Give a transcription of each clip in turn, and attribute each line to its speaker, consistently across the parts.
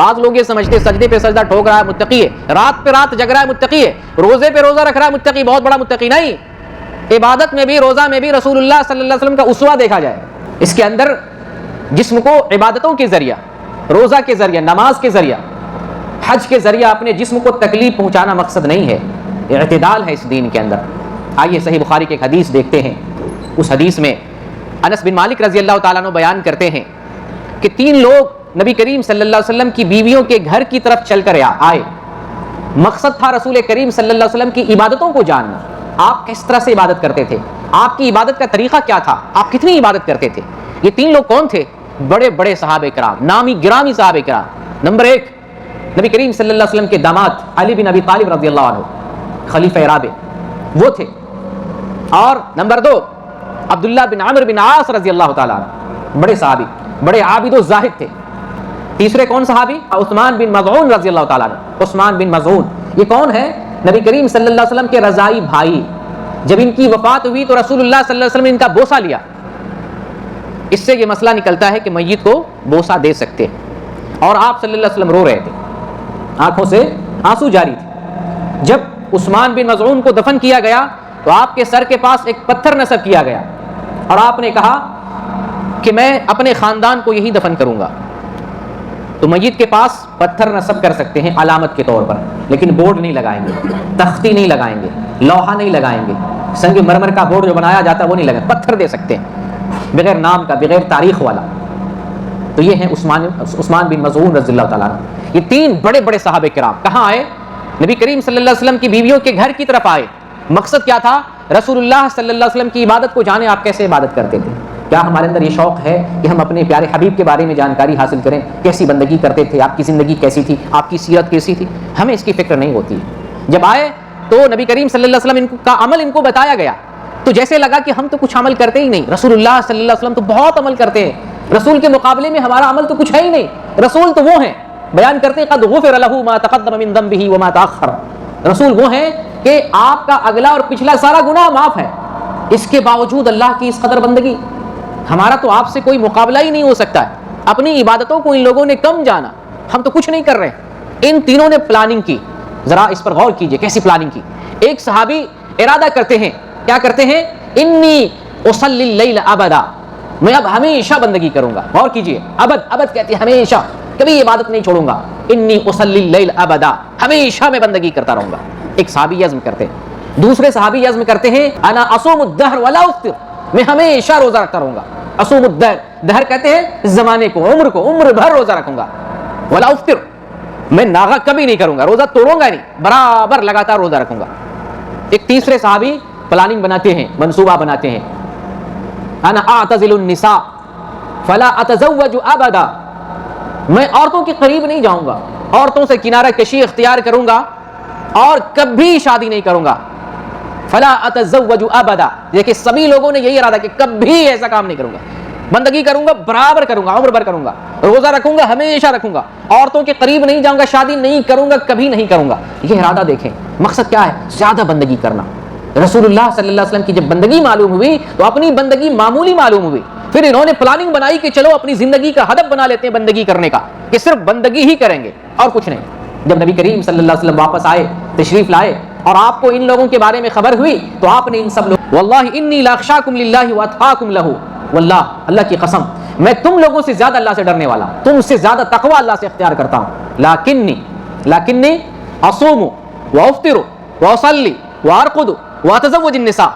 Speaker 1: بعض لوگ یہ سمجھتے سجدے پہ سجدہ ٹھوک رہا ہے متقی ہے، رات پہ رات جگ رہا ہے متقی ہے، روزے پہ روزہ رکھ رہا ہے متقی، بہت بڑا متقی نہیں۔ عبادت میں بھی روزہ میں بھی رسول اللہ صلی اللہ علیہ وسلم کا اسوہ دیکھا جائے، اس کے اندر جسم کو عبادتوں کے ذریعہ، روزہ کے ذریعہ، نماز کے ذریعہ، حج کے ذریعہ اپنے جسم کو تکلیف پہنچانا مقصد نہیں ہے، اعتدال ہے اس دین کے اندر۔ آئیے صحیح بخاری کی ایک حدیث دیکھتے ہیں۔ اس حدیث میں انس بن مالک رضی اللہ تعالیٰ عنہ بیان کرتے ہیں کہ 3 لوگ نبی کریم صلی اللہ علیہ وسلم کی بیویوں کے گھر کی طرف چل کر آئے، مقصد تھا رسول کریم صلی اللہ علیہ وسلم کی عبادتوں کو جاننا، آپ کس طرح سے عبادت کرتے تھے، آپ کی عبادت کا طریقہ کیا تھا، آپ کتنی عبادت کرتے تھے۔ یہ 3 لوگ کون تھے؟ بڑے بڑے صحابہ کرام، نامی گرامی صحابہ کرام۔ نمبر 1 نبی کریم صلی اللہ علیہ وسلم کے داماد علی بن ابی طالب رضی اللہ عنہ، خلیفہ رابع وہ تھے، اور نمبر 2 عبداللہ بن عمرو بن عاص رضی اللہ تعالیٰ عنہ، بڑے صحابی، بڑے عابد و زاہد تھے۔ تیسرے کون صحابی؟ عثمان بن مظعون رضی اللہ تعالیٰ عنہ۔ عثمان بن مظعون یہ کون ہے؟ نبی کریم صلی اللہ علیہ وسلم کے رضائی بھائی۔ جب ان کی وفات ہوئی تو رسول اللہ صلی اللہ علیہ وسلم نے ان کا بوسہ لیا۔ اس سے یہ مسئلہ نکلتا ہے کہ میت کو بوسہ دے سکتے، اور آپ صلی اللہ علیہ وسلم رو رہے تھے، آنکھوں سے آنسو جاری تھے۔ جب عثمان بن مظعون کو دفن کیا گیا تو آپ کے سر کے پاس ایک پتھر نصب کیا گیا، اور آپ نے کہا کہ میں اپنے خاندان کو یہی دفن کروں گا۔ تو میت کے پاس پتھر نصب کر سکتے ہیں علامت کے طور پر، لیکن بورڈ نہیں لگائیں گے، تختی نہیں لگائیں گے، لوہا نہیں لگائیں گے، سنگ مرمر کا بورڈ جو بنایا جاتا ہے وہ نہیں لگائیں، پتھر دے سکتے ہیں بغیر نام کا، بغیر تاریخ والا۔ تو یہ ہیں عثمان بن مظعون رضی اللہ تعالیٰ عنہ۔ یہ 3 بڑے بڑے صحابہ کرام کہاں آئے؟ نبی کریم صلی اللہ علیہ وسلم کی بیویوں کے گھر کی طرف آئے۔ مقصد کیا تھا؟ رسول اللہ صلی اللہ علیہ وسلم کی عبادت کو جانیں، آپ کیسے عبادت کرتے تھے۔ کیا ہمارے اندر یہ شوق ہے کہ ہم اپنے پیارے حبیب کے بارے میں جانکاری حاصل کریں، کیسی بندگی کرتے تھے، آپ کی زندگی کیسی تھی، آپ کی سیرت کیسی تھی؟ ہمیں اس کی فکر نہیں ہوتی۔ جب آئے تو نبی کریم صلی اللہ علیہ وسلم کا عمل ان کو بتایا گیا، تو جیسے لگا کہ ہم تو کچھ عمل کرتے ہی نہیں، رسول اللہ صلی اللہ علیہ وسلم تو بہت عمل کرتے ہیں، رسول کے مقابلے میں ہمارا عمل تو کچھ ہے ہی نہیں۔ رسول تو وہ ہیں، بیان کرتے ہیں قد غفر له ما تقدم من ذنبه وما تاخر، رسول وہ ہیں کہ آپ کا اگلا اور پچھلا سارا گناہ معاف ہے، اس کے باوجود اللہ کی اس قدر بندگی، ہمارا تو آپ سے کوئی مقابلہ ہی نہیں ہو سکتا ہے۔ اپنی عبادتوں کو ان لوگوں نے کم جانا، ہم تو کچھ نہیں کر رہے۔ ان تینوں نے پلاننگ کی، ذرا اس پر غور کیجئے کیسی پلاننگ کی۔ ایک صحابی ارادہ کرتے ہیں، کیا کرتے ہیں؟ انی اصلی اللیل ابدا، میں اب ہمیشہ بندگی کروں گا۔ غور کیجئے، ابد کہتے ہیں ہمیشہ، کبھی عبادت نہیں چھوڑوں گا۔ انی اصلی اللیل ابدا، ہمیشہ میں بندگی کرتا رہوں گا۔ ایک صحابی عزم کرتے ہیں۔ دوسرے صحابی عزم کرتے ہیں انا اصوم الدہر ولا افطر، میں ہمیشہ روزہ رکھتا رہوں گا۔ اصوم الدہر، دہر کہتے ہیں زمانے کو، عمر بھر روزہ رکھوں گا۔ ولا افطر، میں ناغہ کبھی نہیں کروں گا، روزہ توڑوں گا نہیں، برابر لگاتار روزہ رکھوں گا۔ ایک تیسرے صحابی پلاننگ بناتے ہیں، منصوبہ بناتے ہیں، انا اعتزل النساء فلا اتزوج ابدا، میں عورتوں کے قریب نہیں جاؤں گا، عورتوں سے کنارہ کشی اختیار کروں گا اور کبھی شادی نہیں کروں گا۔ فلا اتزوج ابدا، دیکھیں سبھی لوگوں نے یہی ارادہ کہ کبھی ایسا کام نہیں کروں گا، بندگی کروں گا، برابر کروں گا، عمر بھر کروں گا، روزہ رکھوں گا، ہمیشہ رکھوں گا، عورتوں کے قریب نہیں جاؤں گا، شادی نہیں کروں گا، کبھی نہیں کروں گا۔ یہ ارادہ دیکھیں، مقصد کیا ہے؟ زیادہ بندگی کرنا۔ رسول اللہ صلی اللہ علیہ وسلم کی جب بندگی معلوم ہوئی تو اپنی بندگی معمولی معلوم ہوئی، پھر انہوں نے پلاننگ بنائی کہ چلو اپنی زندگی کا ہدف بنا لیتے ہیں بندگی کرنے کا، کہ صرف بندگی ہی کریں گے اور کچھ نہیں۔ جب نبی کریم صلی اللہ علیہ وسلم واپس آئے، تشریف لائے، اور آپ کو ان لوگوں کے بارے میں خبر ہوئی تو آپ نے ان سب لوگ، واللہ انی لاخشاکم للہ واتقاکم لہ، واللہ اللہ کی قسم میں تم لوگوں سے زیادہ اللہ سے ڈرنے والا، تم سے زیادہ تقوی اللہ سے اختیار کرتا ہوں۔ لیکنی اصوم وافطر واصلی وارقد واتزوج النساء،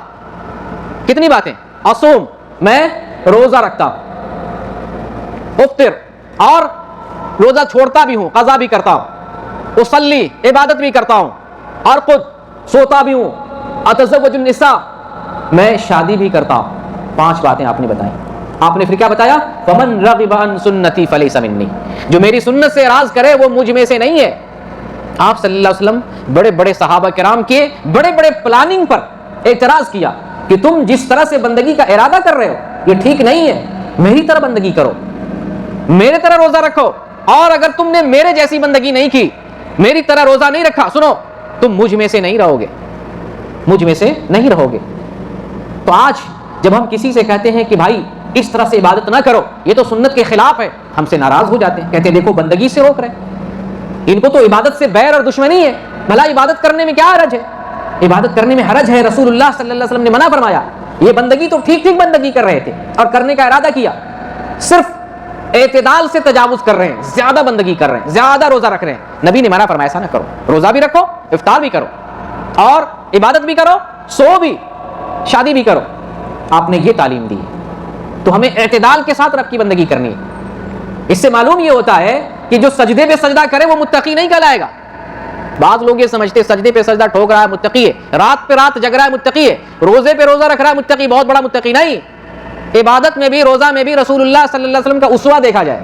Speaker 1: کتنی باتیں؟ اصوم، میں روزہ رکھتا ہوں، افطر، اور روزہ چھوڑتا بھی ہوں، قضا بھی کرتا ہوں، اصلی، عبادت بھی کرتا ہوں، ارقد، سوتا بھی ہوں، اتزوج النساء، میں شادی بھی کرتا ہوں۔ 5 باتیں آپ نے بتائیں۔ آپ نے پھر کیا بتایا؟ فمن رغب عن سنتی فلیس منی، جو میری سنت سے اعراض کرے وہ مجھ میں سے نہیں ہے۔ آپ صلی اللہ علیہ وسلم بڑے بڑے صحابہ کرام کے بڑے بڑے پلاننگ پر اعتراض کیا کہ تم جس طرح سے بندگی کا ارادہ کر رہے ہو یہ ٹھیک نہیں ہے، میری طرح بندگی کرو، میرے طرح روزہ رکھو، اور اگر تم نے میرے جیسی بندگی نہیں کی، میری طرح روزہ نہیں رکھا، سنو تم مجھ میں سے نہیں رہو گے، مجھ میں سے نہیں رہو گے۔ تو آج جب ہم کسی سے کہتے ہیں کہ بھائی اس طرح سے عبادت نہ کرو، یہ تو سنت کے خلاف ہے، ہم سے ناراض ہو جاتے ہیں، کہتے ہیں دیکھو بندگی سے روک رہے ہیں۔ ان کو تو عبادت سے بیر اور دشمنی ہے. بھلا عبادت کرنے میں کیا حرج ہے؟ عبادت کرنے میں حرج ہے. رسول اللہ صلی اللہ علیہ وسلم نے منع فرمایا. یہ بندگی تو ٹھیک ٹھیک بندگی کر رہے تھے اور کرنے کا ارادہ کیا, صرف اعتدال سے تجاوز کر رہے ہیں, زیادہ بندگی کر رہے ہیں, زیادہ روزہ رکھ رہے ہیں. نبی نے منع فرمایا ایسا نہ کرو, روزہ بھی رکھو, افطار بھی کرو, اور عبادت بھی کرو, سو بھی, شادی بھی کرو. آپ نے یہ تعلیم دی. تو ہمیں اعتدال کے ساتھ رب کی بندگی کرنی ہے. اس سے معلوم یہ ہوتا ہے کہ جو سجدے پہ سجدہ کرے وہ متقی نہیں کہلائے گا. بعض لوگ یہ سمجھتے سجدے پہ سجدہ ٹھوک رہا ہے متقی ہے, رات پہ رات جگ رہا ہے متقی ہے, روزے پہ روزہ رکھ رہا ہے متقی, بہت بڑا متقی نہیں. عبادت میں بھی روزہ میں بھی رسول اللہ صلی اللہ علیہ وسلم کا اسوہ دیکھا جائے.